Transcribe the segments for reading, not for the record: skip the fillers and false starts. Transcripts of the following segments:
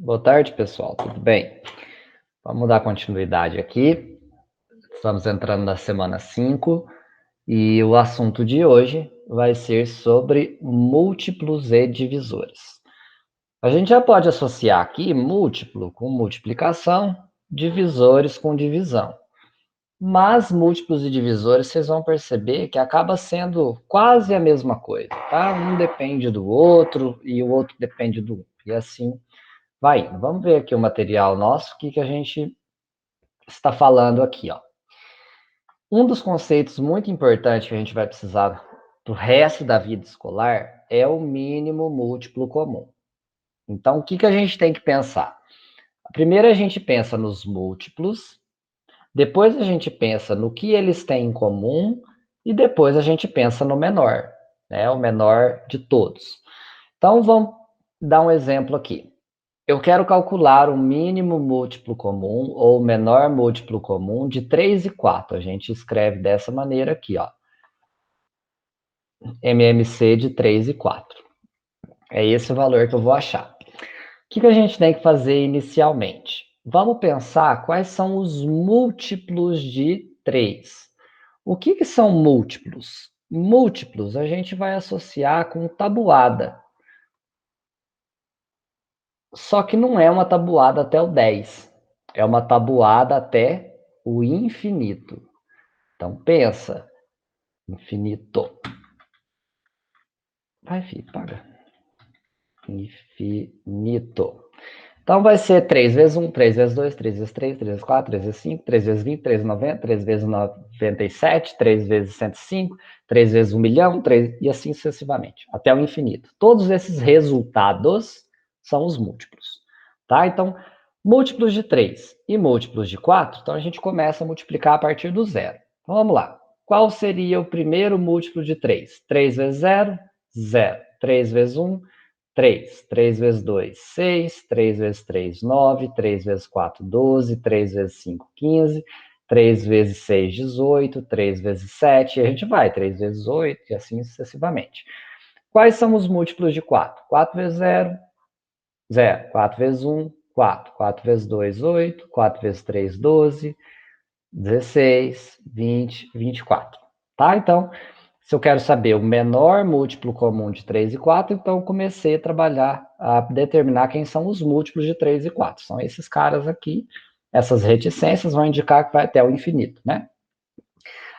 Boa tarde, pessoal. Tudo bem? Vamos dar continuidade aqui. Estamos entrando na semana 5 e o assunto de hoje vai ser sobre múltiplos e divisores. A gente já pode associar aqui múltiplo com multiplicação, divisores com divisão. Mas múltiplos e divisores, vocês vão perceber que acaba sendo quase a mesma coisa, tá? Um depende do outro e o outro depende do outro. E assim vai indo. Vamos ver aqui o material nosso, o que a gente está falando aqui, ó. Um dos conceitos muito importantes que a gente vai precisar para o resto da vida escolar é o mínimo múltiplo comum. Então, o que a gente tem que pensar? Primeiro a gente pensa nos múltiplos, depois a gente pensa no que eles têm em comum e depois a gente pensa no menor, né? O menor de todos. Então, vamos dar um exemplo aqui. Eu quero calcular o mínimo múltiplo comum ou o menor múltiplo comum de 3 e 4. A gente escreve dessa maneira aqui, ó. MMC de 3 e 4. É esse o valor que eu vou achar. O que a gente tem que fazer inicialmente? Vamos pensar quais são os múltiplos de 3. O que são múltiplos? Múltiplos a gente vai associar com tabuada. Só que não é uma tabuada até o 10. É uma tabuada até o infinito. Então, pensa. Infinito. Vai, filho, paga. Infinito. Então, vai ser 3 vezes 1, 3 vezes 2, 3 vezes 3, 3 vezes 4, 3 vezes 5, 3 vezes 20, 3 vezes 90, 3 vezes 97, 3 vezes 105, 3 vezes 1 milhão, 3, e assim sucessivamente, até o infinito. Todos esses resultados são os múltiplos. Tá? Então, múltiplos de 3 e múltiplos de 4, então a gente começa a multiplicar a partir do zero. Então, vamos lá. Qual seria o primeiro múltiplo de 3? 3 vezes 0, 0. 3 vezes 1, 3. 3 vezes 2, 6. 3 vezes 3, 9. 3 vezes 4, 12. 3 vezes 5, 15. 3 vezes 6, 18. 3 vezes 7, e a gente vai. 3 vezes 8, e assim sucessivamente. Quais são os múltiplos de 4? 4 vezes 0, 0. 4 vezes 1, 4. 4 vezes 2, 8. 4 vezes 3, 12. 16, 20, 24. Tá? Então, se eu quero saber o menor múltiplo comum de 3 e 4, então eu comecei a trabalhar, a determinar quem são os múltiplos de 3 e 4. São esses caras aqui. Essas reticências vão indicar que vai até o infinito, né?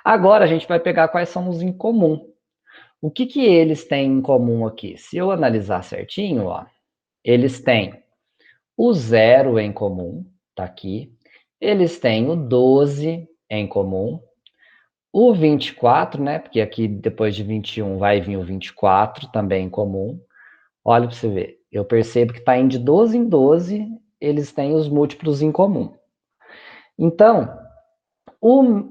Agora a gente vai pegar quais são os em comum. O que eles têm em comum aqui? Se eu analisar certinho, ó, eles têm o zero em comum, tá aqui. Eles têm o 12 em comum. O 24, né? Porque aqui depois de 21 vai vir o 24, também em comum. Olha para você ver. Eu percebo que está indo de 12 em 12, eles têm os múltiplos em comum. Então, o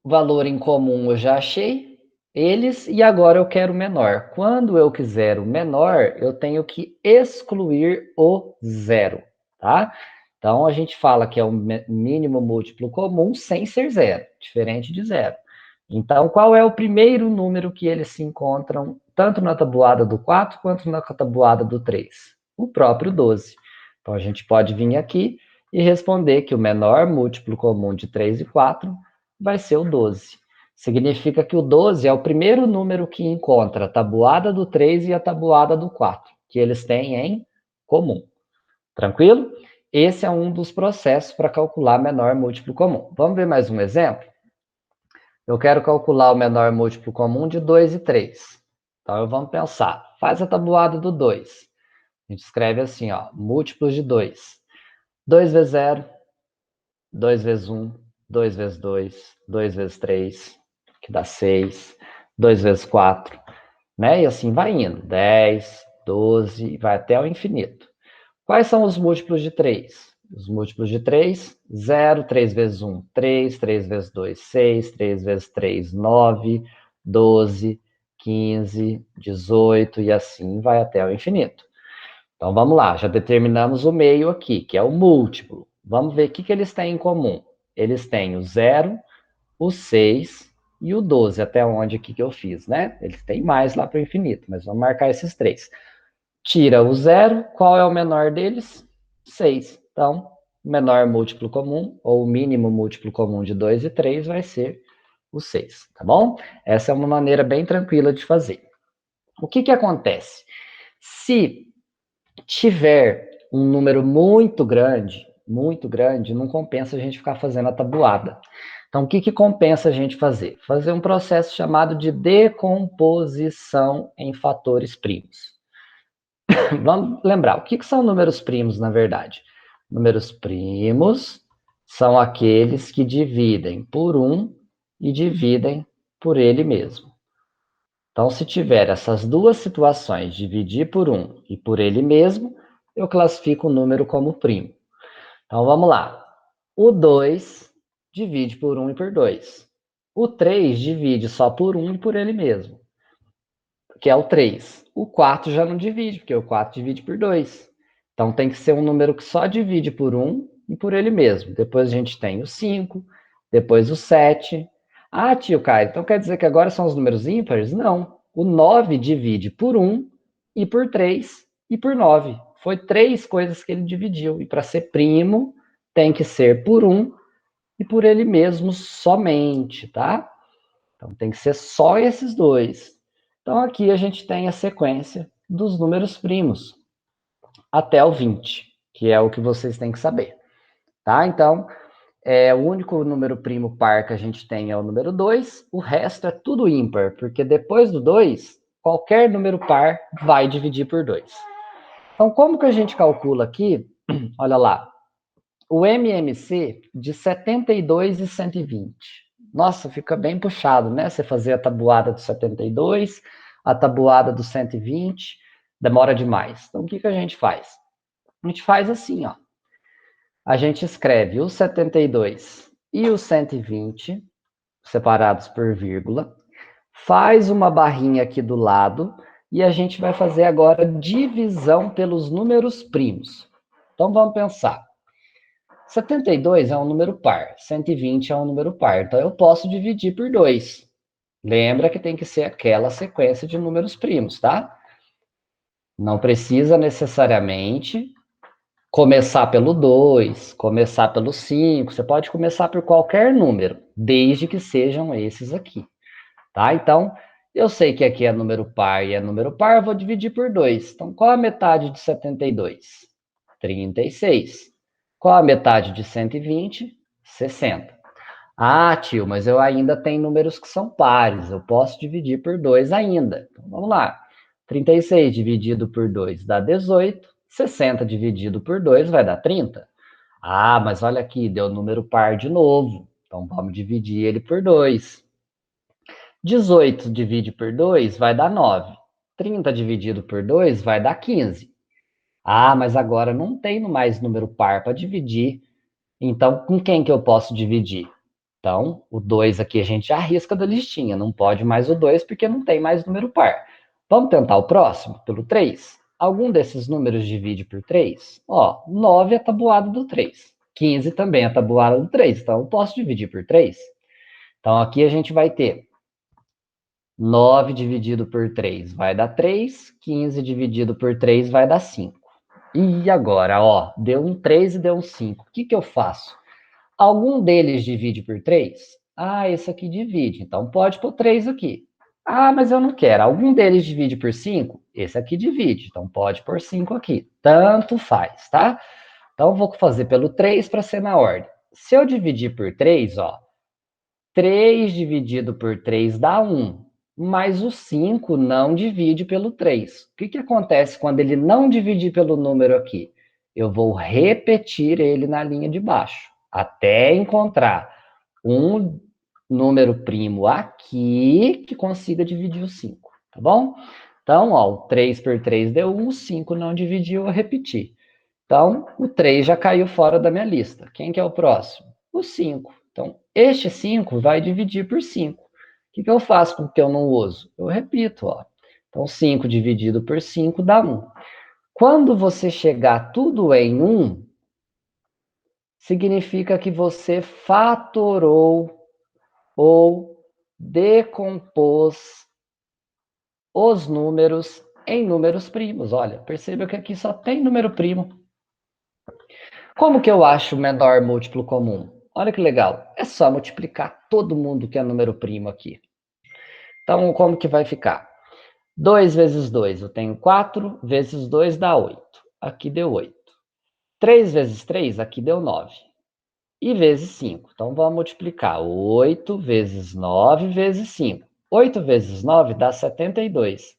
valor em comum eu já achei eles e agora eu quero o menor. Quando eu quiser o menor, eu tenho que excluir o zero, tá? Então, a gente fala que é o mínimo múltiplo comum sem ser zero, diferente de zero. Então, qual é o primeiro número que eles se encontram tanto na tabuada do 4 quanto na tabuada do 3? O próprio 12. Então, a gente pode vir aqui e responder que o menor múltiplo comum de 3 e 4 vai ser o 12. Significa que o 12 é o primeiro número que encontra a tabuada do 3 e a tabuada do 4, que eles têm em comum. Tranquilo? Esse é um dos processos para calcular menor múltiplo comum. Vamos ver mais um exemplo? Eu quero calcular o menor múltiplo comum de 2 e 3. Então, vamos pensar. Faz a tabuada do 2. A gente escreve assim, ó, múltiplos de 2. 2 vezes 0, 2 vezes 1, 2 vezes 2, 2 vezes 3, que dá 6, 2 vezes 4, né? E assim vai indo. 10, 12, vai até o infinito. Quais são os múltiplos de 3? Os múltiplos de 3, 0, 3 vezes 1, 3, 3 vezes 2, 6, 3 vezes 3, 9, 12, 15, 18 e assim vai até o infinito. Então vamos lá, já determinamos o meio aqui, que é o múltiplo. Vamos ver o que eles têm em comum. Eles têm o 0, o 6 e o 12, até onde aqui que eu fiz, né? Eles têm mais lá para o infinito, mas vamos marcar esses três. Tira o 0, qual é o menor deles? 6. Então, o menor múltiplo comum, ou o mínimo múltiplo comum de 2 e 3 vai ser o 6, tá bom? Essa é uma maneira bem tranquila de fazer. O que que acontece? Se tiver um número muito grande, não compensa a gente ficar fazendo a tabuada. Então, o que que compensa a gente fazer? Fazer um processo chamado de decomposição em fatores primos. Vamos lembrar, o que que são números primos, na verdade? Números primos são aqueles que dividem por 1 e dividem por ele mesmo. Então, se tiver essas duas situações, dividir por 1 e por ele mesmo, eu classifico o número como primo. Então, vamos lá. O 2 divide por 1 e por 2. O 3 divide só por 1 e por ele mesmo, que é o 3. O 4 já não divide, porque o 4 divide por 2. Então, tem que ser um número que só divide por 1 e por ele mesmo. Depois a gente tem o 5, depois o 7. Ah, tio Caio, então quer dizer que agora são os números ímpares? Não. O 9 divide por 1 e por 3 e por 9. Foi 3 coisas que ele dividiu. E para ser primo, tem que ser por 1 e por ele mesmo somente, tá? Então tem que ser só esses dois. Então aqui a gente tem a sequência dos números primos até o 20, que é o que vocês têm que saber, tá? Então, o único número primo par que a gente tem é o número 2, o resto é tudo ímpar, porque depois do 2, qualquer número par vai dividir por 2. Então, como que a gente calcula aqui? Olha lá, o MMC de 72 e 120. Nossa, fica bem puxado, né? Você fazer a tabuada do 72, a tabuada do 120, demora demais. Então, o que que a gente faz? A gente faz assim, ó. A gente escreve o 72 e o 120, separados por vírgula, faz uma barrinha aqui do lado e a gente vai fazer agora divisão pelos números primos. Então, vamos pensar. 72 é um número par, 120 é um número par, então eu posso dividir por 2. Lembra que tem que ser aquela sequência de números primos, tá? Não precisa necessariamente começar pelo 2, começar pelo 5, você pode começar por qualquer número, desde que sejam esses aqui, tá? Então, eu sei que aqui é número par e é número par, eu vou dividir por 2. Então, qual a metade de 72? 36. Qual a metade de 120? 60. Ah, tio, mas eu ainda tenho números que são pares, eu posso dividir por 2 ainda. Então, vamos lá. 36 dividido por 2 dá 18, 60 dividido por 2 vai dar 30. Ah, mas olha aqui, deu número par de novo. Então, vamos dividir ele por 2. 18 divide por 2 vai dar 9. 30 dividido por 2 vai dar 15. Ah, mas agora não tenho mais número par para dividir. Então, com quem que eu posso dividir? Então, o 2 aqui a gente já arrisca da listinha. Não pode mais o 2 porque não tem mais número par. Vamos tentar o próximo, pelo 3? Algum desses números divide por 3? Ó, 9 é a tabuada do 3. 15 também é a tabuada do 3. Então, eu posso dividir por 3. Então, aqui a gente vai ter 9 dividido por 3 vai dar 3. 15 dividido por 3 vai dar 5. E agora, ó, deu um 3 e deu um 5. O que que eu faço? Algum deles divide por 3? Ah, esse aqui divide, então pode pôr 3 aqui. Ah, mas eu não quero. Algum deles divide por 5? Esse aqui divide, então pode pôr 5 aqui. Tanto faz, tá? Então vou fazer pelo 3 para ser na ordem. Se eu dividir por 3, ó, 3 dividido por 3 dá 1, mas o 5 não divide pelo 3. O que que acontece quando ele não dividir pelo número aqui? Eu vou repetir ele na linha de baixo, até encontrar um número primo aqui que consiga dividir o 5, tá bom? Então, ó, o 3 por 3 deu 1, o 5 não dividiu, eu repeti. Então, o 3 já caiu fora da minha lista. Quem que é o próximo? O 5. Então, este 5 vai dividir por 5. O que que eu faço com o que eu não uso? Eu repito, ó. Então, 5 dividido por 5 dá 1. Quando você chegar tudo em 1, significa que você fatorou ou decompôs os números em números primos. Olha, perceba que aqui só tem número primo. Como que eu acho o menor múltiplo comum? Olha que legal, é só multiplicar todo mundo que é número primo aqui. Então, como que vai ficar? 2 vezes 2, eu tenho 4, vezes 2 dá 8. Aqui deu 8. 3 vezes 3, aqui deu 9. E vezes 5. Então, vamos multiplicar 8 vezes 9 vezes 5. 8 vezes 9 dá 72.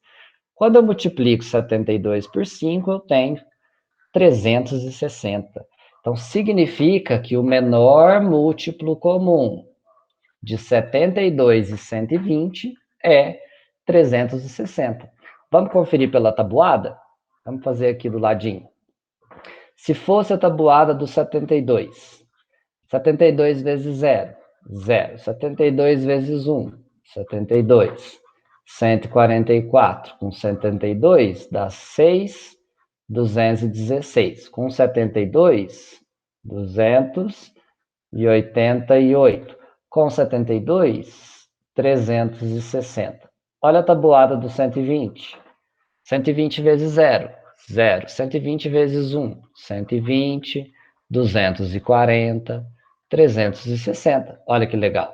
Quando eu multiplico 72 por 5, eu tenho 360. Então, significa que o menor múltiplo comum de 72 e 120 é 360. Vamos conferir pela tabuada? Vamos fazer aqui do ladinho. Se fosse a tabuada do 72, 72 vezes 0, 0. 72 vezes 1, 72. 144 com 72 dá 6, 216. Com 72, 288. Com 72, 360. Olha a tabuada do 120. 120 vezes 0, 0. 120 vezes 1, 120. 240, 360. Olha que legal.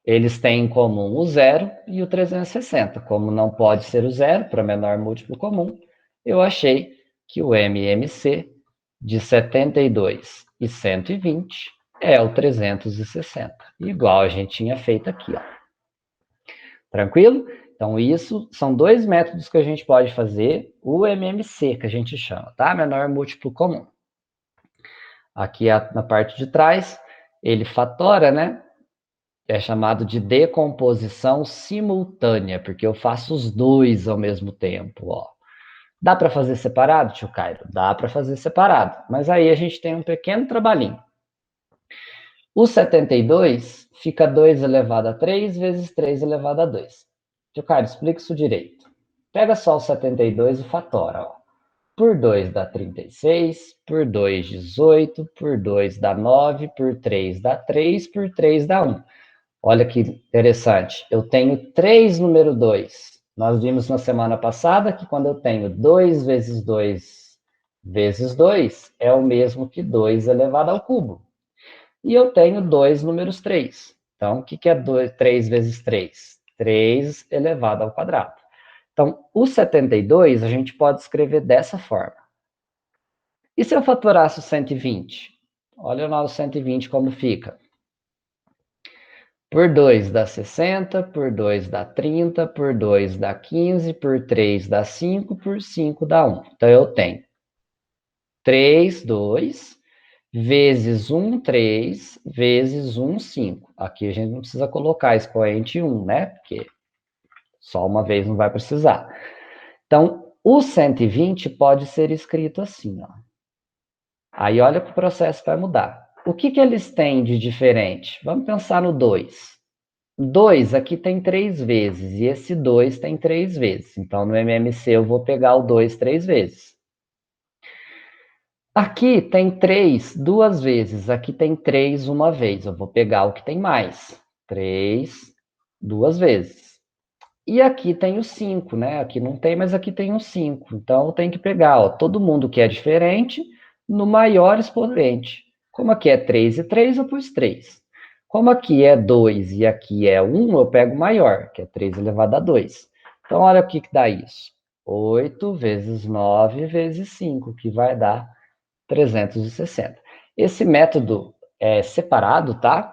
Eles têm em comum o 0 e o 360. Como não pode ser o 0 para menor múltiplo comum, eu achei que o MMC de 72 e 120 é o 360, igual a gente tinha feito aqui, ó. Tranquilo? Então, isso são dois métodos que a gente pode fazer, o MMC, que a gente chama, tá? Menor múltiplo comum. Aqui na parte de trás, ele fatora, né? É chamado de decomposição simultânea, porque eu faço os dois ao mesmo tempo, ó. Dá para fazer separado, tio Cairo? Dá para fazer separado, mas aí a gente tem um pequeno trabalhinho. O 72 fica 2 elevado a 3 vezes 3 elevado a 2. Tio Cairo, explica isso direito. Pega só o 72 e fatora, ó. Por 2 dá 36, por 2, 18, por 2 dá 9, por 3 dá 3, por 3 dá 1. Olha que interessante. Eu tenho 3 número 2. Nós vimos na semana passada que quando eu tenho 2 vezes 2 vezes 2 é o mesmo que 2 elevado ao cubo. E eu tenho 2 números 3. Então, o que é 3 vezes 3? 3 elevado ao quadrado. Então, o 72 a gente pode escrever dessa forma. E se eu fatorasse o 120? Olha lá o 120 como fica. Por 2 dá 60, por 2 dá 30, por 2 dá 15, por 3 dá 5, por 5 dá 1. Então, eu tenho 3, 2, vezes 1, 3, vezes 1, 5. Aqui a gente não precisa colocar expoente 1, né? Porque só uma vez não vai precisar. Então, o 120 pode ser escrito assim, ó. Aí olha que o processo vai mudar. O que eles têm de diferente? Vamos pensar no 2. 2 aqui tem 3 vezes, e esse 2 tem 3 vezes. Então, no MMC, eu vou pegar o 2 3 vezes. Aqui tem 3 duas vezes, aqui tem 3 uma vez. Eu vou pegar o que tem mais. 3 duas vezes. E aqui tem o 5, né? Aqui não tem, mas aqui tem o 5. Então, eu tenho que pegar, ó, todo mundo que é diferente no maior expoente. Como aqui é 3 e 3, eu pus 3. Como aqui é 2 e aqui é 1, eu pego o maior, que é 3 elevado a 2. Então, olha o que dá isso. 8 vezes 9 vezes 5, que vai dar 360. Esse método é separado, tá?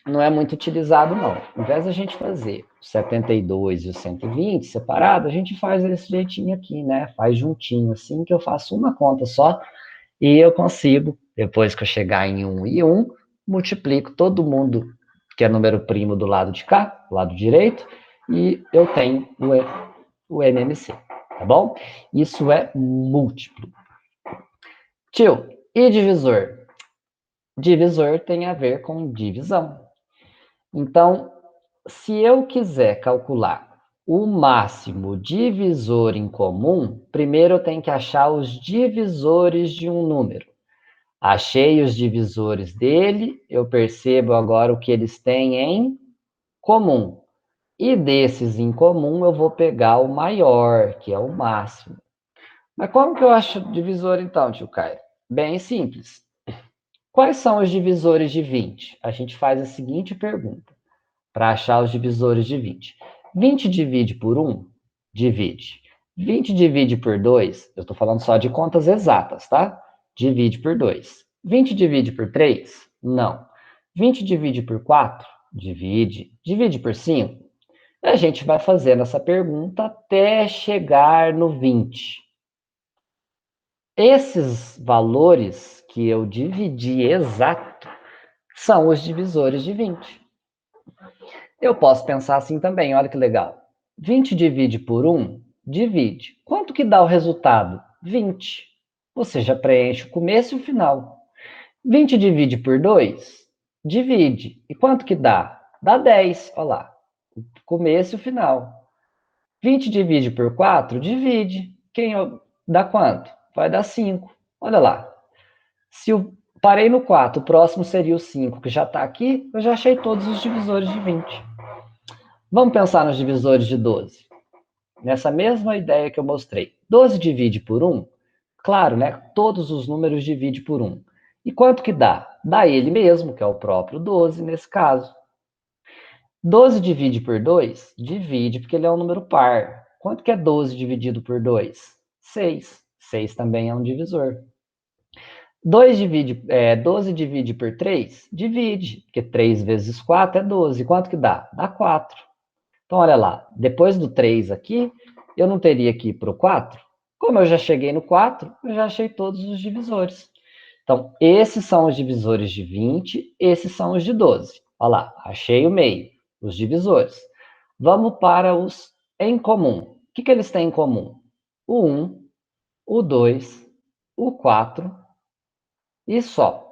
Não é muito utilizado, não. Ao invés da gente fazer o 72 e o 120 separado, a gente faz desse jeitinho aqui, né? Faz juntinho, assim, que eu faço uma conta só e eu consigo, depois que eu chegar em 1 e 1, multiplico todo mundo que é número primo do lado de cá, do lado direito, e eu tenho o MMC, tá bom? Isso é múltiplo. Tio, e divisor? Divisor tem a ver com divisão. Então, se eu quiser calcular o máximo divisor em comum, primeiro eu tenho que achar os divisores de um número. Achei os divisores dele, eu percebo agora o que eles têm em comum. E desses em comum, eu vou pegar o maior, que é o máximo. Mas como que eu acho divisor então, tio Caio? Bem simples. Quais são os divisores de 20? A gente faz a seguinte pergunta, para achar os divisores de 20. 20 divide por 1? Divide. 20 divide por 2? Eu estou falando só de contas exatas, tá? Divide por 2. 20 divide por 3? Não. 20 divide por 4? Divide. Divide por 5? A gente vai fazendo essa pergunta até chegar no 20. Esses valores que eu dividi exato são os divisores de 20. Eu posso pensar assim também, olha que legal. 20 divide por 1? Divide. Quanto que dá o resultado? 20. Você já preenche o começo e o final. 20 divide por 2? Divide. E quanto que dá? Dá 10. Olha lá. O começo e o final. 20 divide por 4? Divide. Dá quanto? Vai dar 5. Olha lá. Se eu parei no 4, o próximo seria o 5, que já está aqui, eu já achei todos os divisores de 20. Vamos pensar nos divisores de 12. Nessa mesma ideia que eu mostrei. 12 divide por 1? Claro, né? Todos os números divide por 1. E quanto que dá? Dá ele mesmo, que é o próprio 12 nesse caso. 12 divide por 2? Divide, porque ele é um número par. Quanto que é 12 dividido por 2? 6. 6 também é um divisor. 12 divide por 3? Divide, porque 3 vezes 4 é 12. Quanto que dá? Dá 4. Então, olha lá, depois do 3 aqui, eu não teria que ir para o 4? Como eu já cheguei no 4, eu já achei todos os divisores. Então, esses são os divisores de 20, esses são os de 12. Olha lá, achei o meio, os divisores. Vamos para os em comum. O que eles têm em comum? O 1, o 2, o 4 e só.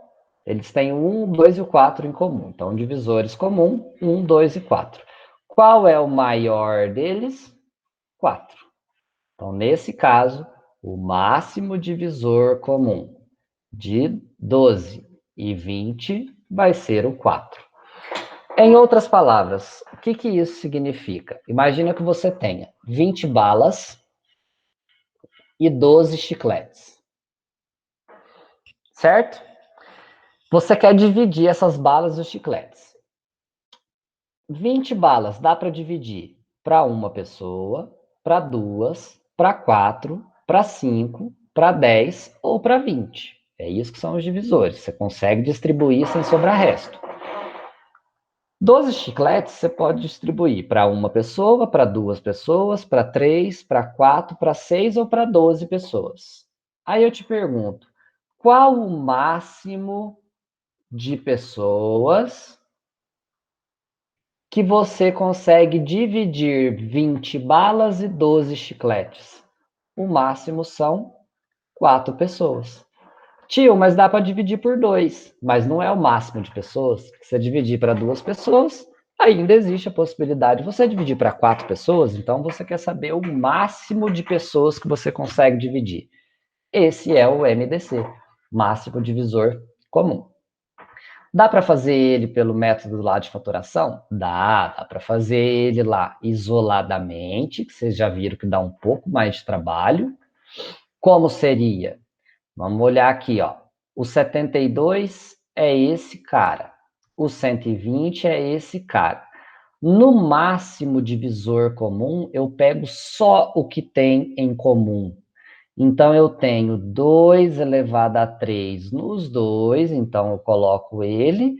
Eles têm o 1, o 2 e o 4 em comum. Então, divisores comum, 1, 2 e 4. Qual é o maior deles? 4. Então, nesse caso, o máximo divisor comum de 12 e 20 vai ser o 4. Em outras palavras, o que isso significa? Imagina que você tenha 20 balas e 12 chicletes. Certo? Você quer dividir essas balas e os chicletes. 20 balas dá para dividir para uma pessoa, para duas, para 4, para 5, para 10 ou para 20. É isso que são os divisores. Você consegue distribuir sem sobrar resto. 12 chicletes você pode distribuir para uma pessoa, para duas pessoas, para 3, para 4, para 6 ou para 12 pessoas. Aí eu te pergunto, qual o máximo de pessoas que você consegue dividir 20 balas e 12 chicletes? O máximo são 4 pessoas. Tio, mas dá para dividir por 2. Mas não é o máximo de pessoas. Se você dividir para 2 pessoas, ainda existe a possibilidade de você dividir para 4 pessoas. Então, você quer saber o máximo de pessoas que você consegue dividir. Esse é o MDC, máximo divisor comum. Dá para fazer ele pelo método lá de fatoração? Dá para fazer ele lá isoladamente, que vocês já viram que dá um pouco mais de trabalho. Como seria? Vamos olhar aqui, ó. O 72 é esse cara. O 120 é esse cara. No máximo divisor comum, eu pego só o que tem em comum. Então, eu tenho 2 elevado a 3 nos dois, então eu coloco ele.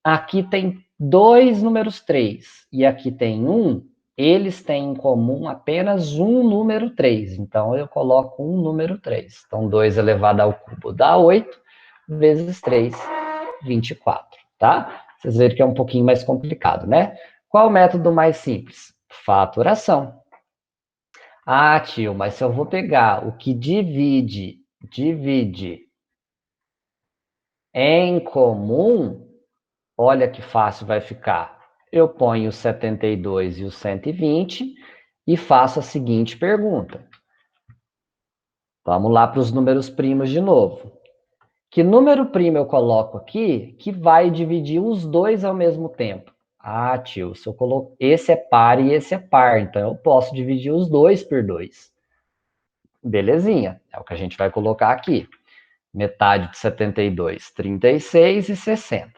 Aqui tem dois números 3 e aqui tem 1. Eles têm em comum apenas um número 3. Então, eu coloco um número 3. Então, 2 elevado ao cubo dá 8, vezes 3, 24, tá? Vocês viram que é um pouquinho mais complicado, né? Qual o método mais simples? Fatoração. Ah, tio, mas se eu vou pegar o que divide em comum, olha que fácil vai ficar. Eu ponho o 72 e o 120 e faço a seguinte pergunta. Vamos lá para os números primos de novo. Que número primo eu coloco aqui que vai dividir os dois ao mesmo tempo? Ah, tio, se eu coloco esse é par e esse é par, então eu posso dividir os dois por 2. Belezinha, é o que a gente vai colocar aqui. Metade de 72, 36 e 60.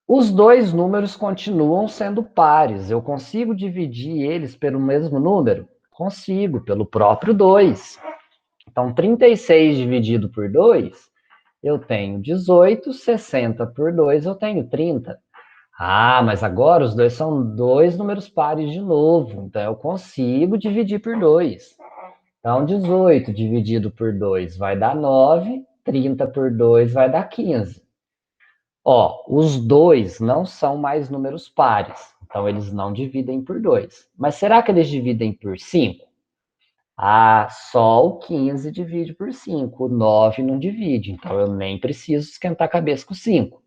Os dois números continuam sendo pares. Eu consigo dividir eles pelo mesmo número? Consigo, pelo próprio 2. Então, 36 dividido por 2, eu tenho 18, 60 por 2, eu tenho 30. Ah, mas agora os dois são dois números pares de novo, então eu consigo dividir por 2. Então, 18 dividido por 2 vai dar 9, 30 por 2 vai dar 15. Ó, os dois não são mais números pares, então eles não dividem por 2. Mas será que eles dividem por 5? Ah, só o 15 divide por 5, o 9 não divide, então eu nem preciso esquentar a cabeça com 5.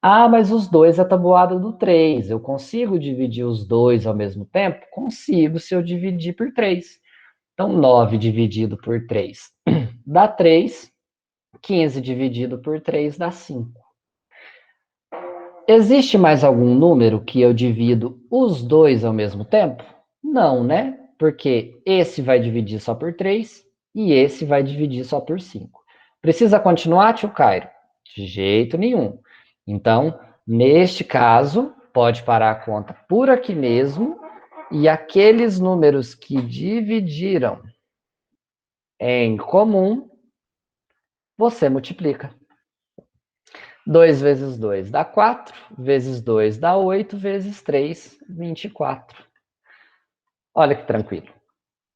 Ah, mas os dois é tabuada do 3. Eu consigo dividir os dois ao mesmo tempo? Consigo, se eu dividir por 3. Então, 9 dividido por 3 dá 3. 15 dividido por 3 dá 5. Existe mais algum número que eu divido os dois ao mesmo tempo? Não, né? Porque esse vai dividir só por 3 e esse vai dividir só por 5. Precisa continuar, tio Cairo? De jeito nenhum. Então, neste caso, pode parar a conta por aqui mesmo e aqueles números que dividiram em comum, você multiplica. 2 vezes 2 dá 4, vezes 2 dá 8, vezes 3, 24. Olha que tranquilo.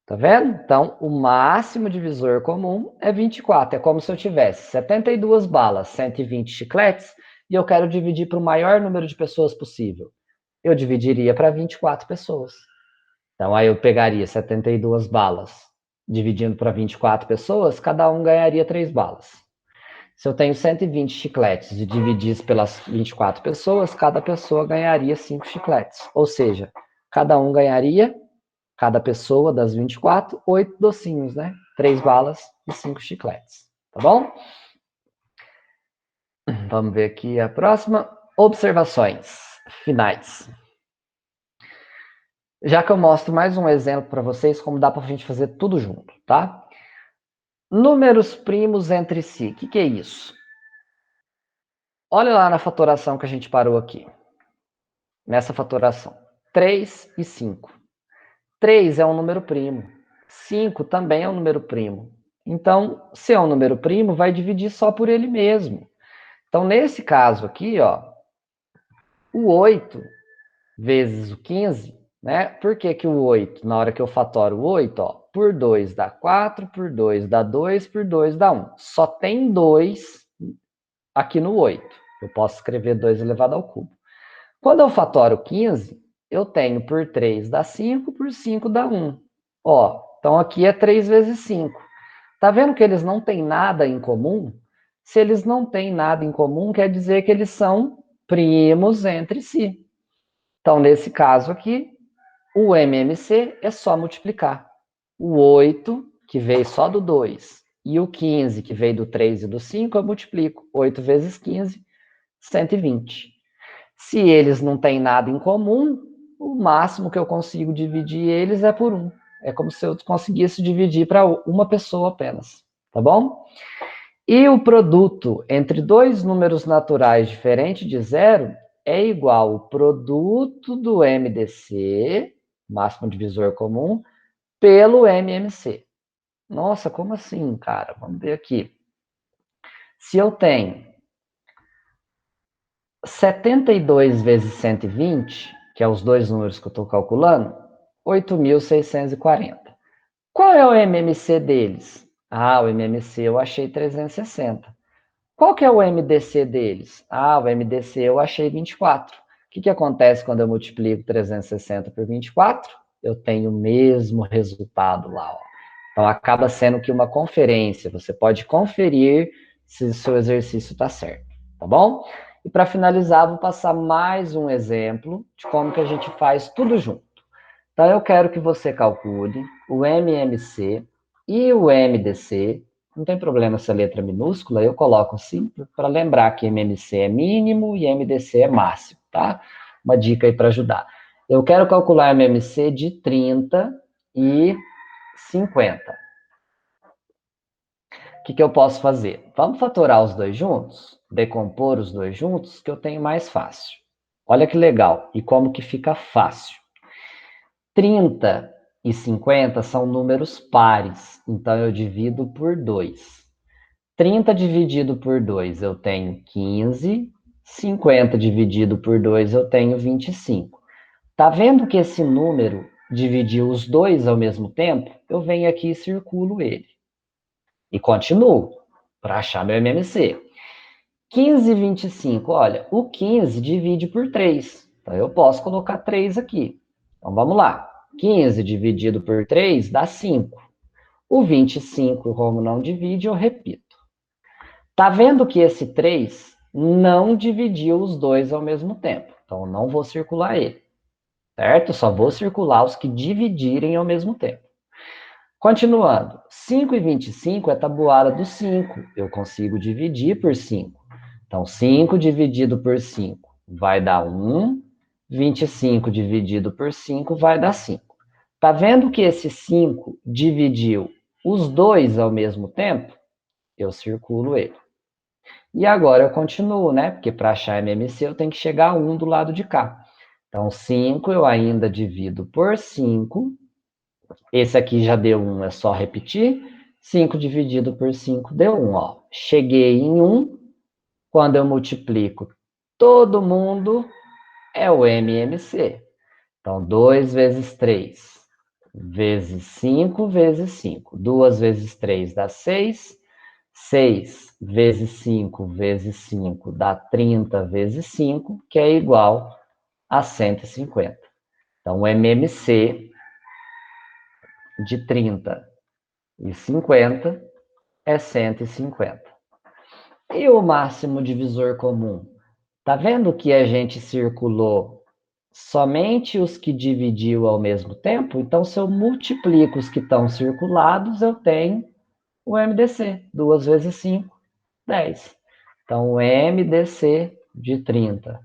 Tá vendo? Então, o máximo divisor comum é 24. É como se eu tivesse 72 balas, 120 chicletes, e eu quero dividir para o maior número de pessoas possível. Eu dividiria para 24 pessoas. Então, aí eu pegaria 72 balas, dividindo para 24 pessoas, cada um ganharia 3 balas. Se eu tenho 120 chicletes e dividisse pelas 24 pessoas, cada pessoa ganharia 5 chicletes. Ou seja, cada um ganharia, cada pessoa das 24, 8 docinhos, né? 3 balas e 5 chicletes. Tá bom? Vamos ver aqui a próxima. Observações finais. Já que eu mostro mais um exemplo para vocês, como dá para a gente fazer tudo junto, tá? Números primos entre si. O que é isso? Olha lá na fatoração que a gente parou aqui. Nessa fatoração. 3 e 5. 3 é um número primo. 5 também é um número primo. Então, se é um número primo, vai dividir só por ele mesmo. Então, nesse caso aqui, ó, o 8 vezes o 15, né? Por que que o 8, na hora que eu fatoro o 8, ó, por 2 dá 4, por 2 dá 2, por 2 dá 1. Só tem 2 aqui no 8. Eu posso escrever 2 elevado ao cubo. Quando eu fatoro 15, eu tenho por 3 dá 5, por 5 dá 1. Ó, então aqui é 3 vezes 5. Tá vendo que eles não têm nada em comum? Se eles não têm nada em comum, quer dizer que eles são primos entre si. Então, nesse caso aqui, o MMC é só multiplicar. O 8, que veio só do 2, e o 15, que veio do 3 e do 5, eu multiplico. 8 vezes 15, 120. Se eles não têm nada em comum, o máximo que eu consigo dividir eles é por 1. É como se eu conseguisse dividir para uma pessoa apenas, tá bom? E o produto entre dois números naturais diferentes de zero é igual ao produto do MDC, máximo divisor comum, pelo MMC. Nossa, como assim, cara? Vamos ver aqui. Se eu tenho 72 vezes 120, que é os dois números que eu estou calculando, 8.640. Qual é o MMC deles? Ah, o MMC eu achei 360. Qual que é o MDC deles? Ah, o MDC eu achei 24. O que acontece quando eu multiplico 360 por 24? Eu tenho o mesmo resultado lá. Ó. Então, acaba sendo que uma conferência. Você pode conferir se o seu exercício está certo, tá bom? E para finalizar, vou passar mais um exemplo de como que a gente faz tudo junto. Então, eu quero que você calcule o MMC e o MDC. Não tem problema se a letra é minúscula, eu coloco assim para lembrar que MMC é mínimo e MDC é máximo, tá? Uma dica aí para ajudar. Eu quero calcular MMC de 30 e 50. O que eu posso fazer? Vamos fatorar os dois juntos? Decompor os dois juntos, que eu tenho mais fácil. Olha que legal. E como que fica fácil? 30 e 50 são números pares, então eu divido por 2. 30 dividido por 2 eu tenho 15, 50 dividido por 2 eu tenho 25. Tá vendo que esse número dividiu os dois ao mesmo tempo? Eu venho aqui e circulo ele. E continuo para achar meu MMC. 15 e 25, olha, o 15 divide por 3. Então eu posso colocar 3 aqui. Então vamos lá. 15 dividido por 3 dá 5. O 25, como não divide, eu repito. Tá vendo que esse 3 não dividiu os dois ao mesmo tempo. Então eu não vou circular ele. Certo? Só vou circular os que dividirem ao mesmo tempo. Continuando, 5 e 25 é tabuada do 5. Eu consigo dividir por 5. Então, 5 dividido por 5 vai dar 1. 25 dividido por 5 vai dar 5. Tá vendo que esse 5 dividiu os dois ao mesmo tempo? Eu circulo ele. E agora eu continuo, né? Porque para achar MMC eu tenho que chegar a 1 do lado de cá. Então, 5 eu ainda divido por 5. Esse aqui já deu 1, é só repetir. 5 dividido por 5 deu 1. Ó. Cheguei em 1. Quando eu multiplico todo mundo, é o MMC. Então, 2 vezes 3, vezes 5, vezes 5. 2 vezes 3 dá 6. 6 vezes 5, vezes 5 dá 30 vezes 5, que é igual a 150. Então, o MMC de 30 e 50 é 150. E o máximo divisor comum? Tá vendo que a gente circulou somente os que dividiu ao mesmo tempo? Então, se eu multiplico os que estão circulados, eu tenho o MDC. 2 vezes 5, 10. Então, o MDC de 30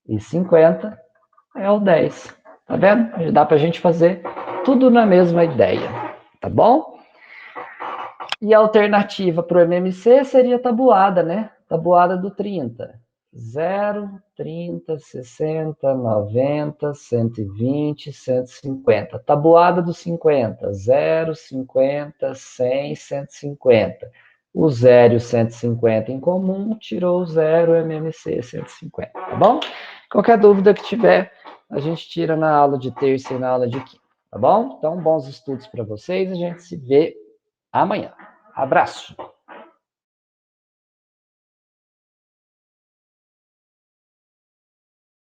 e 50 é o 10. Tá vendo? Dá para a gente fazer tudo na mesma ideia. Tá bom? E a alternativa para o MMC seria tabuada, né? Tabuada do 30. 0, 30, 60, 90, 120, 150. Tabuada do 50. 0, 50, 100, 150. O 0 e o 150 em comum, tirou o 0, MMC 150, tá bom? Qualquer dúvida que tiver, a gente tira na aula de terça e na aula de quinta, tá bom? Então, bons estudos para vocês, a gente se vê amanhã. Abraço!